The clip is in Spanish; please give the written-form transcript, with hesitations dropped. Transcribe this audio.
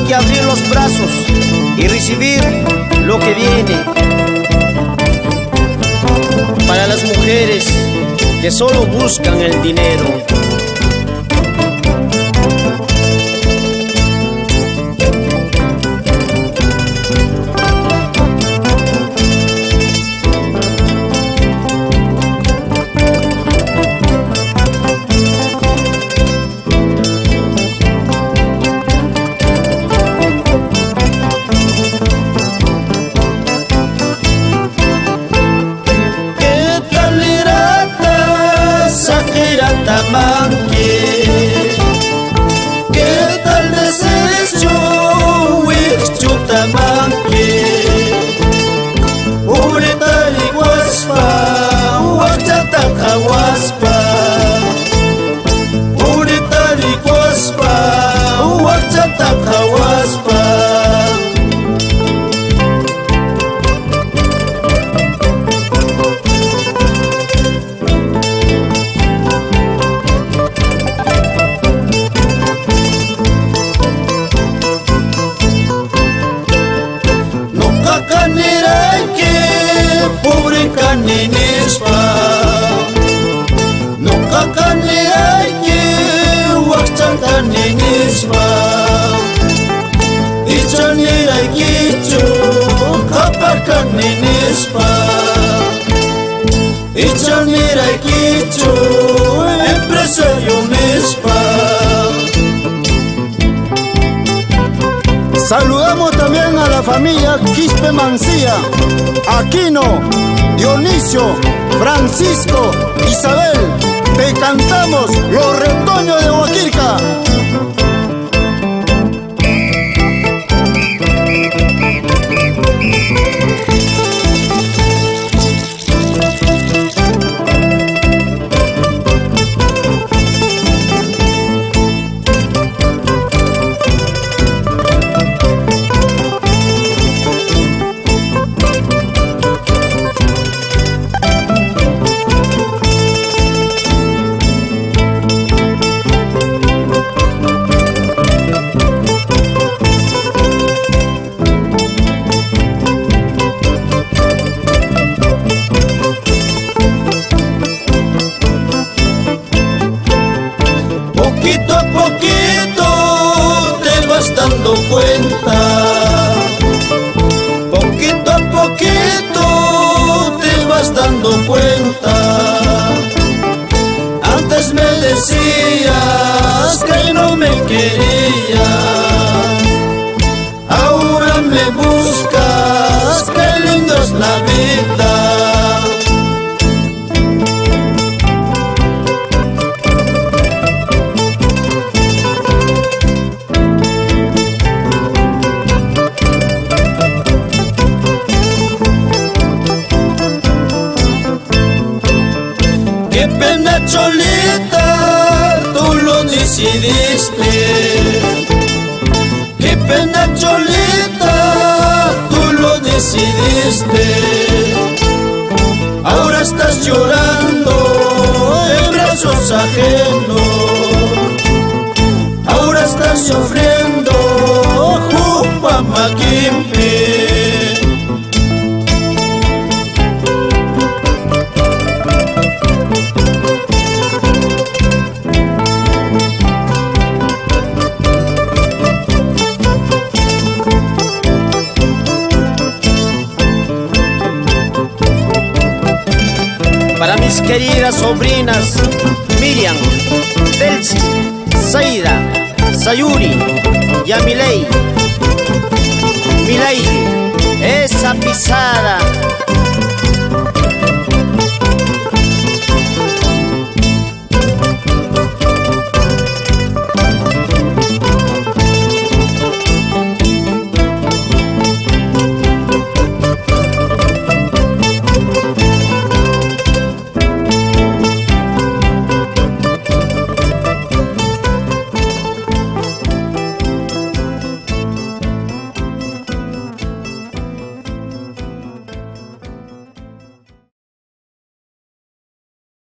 que abrir los brazos y recibir lo que viene. Para las mujeres que solo buscan el dinero. ¿Qué tal desecho Wixchutamanque? Ureta y guaspa, huachata kawaspa. Ureta y guaspa, huachata kawaspa. Pobre caninispa, nunca caniray que huachtan caninispa. Ichaniray kichu, kapar caninispa. Ichaniray kichu, empresario nispa. Saludamos también a la familia Quispe Mancía, Aquino, Dionisio, Francisco, Isabel. Te cantamos los retoños de Huaquirca. Poquito a poquito te vas dando cuenta. Poquito a poquito te vas dando cuenta. Antes me decías que no me querías, ahora me buscas, qué lindo es la vida. Qué pena Cholita, tú lo decidiste. Qué pena Cholita, tú lo decidiste. Ahora estás llorando en brazos ajenos. Ahora estás sufriendo, Jupa Maquimpe. Para mis queridas sobrinas Miriam, Delcy, Zaida, Sayuri, Yamilei, Milei, esa pisada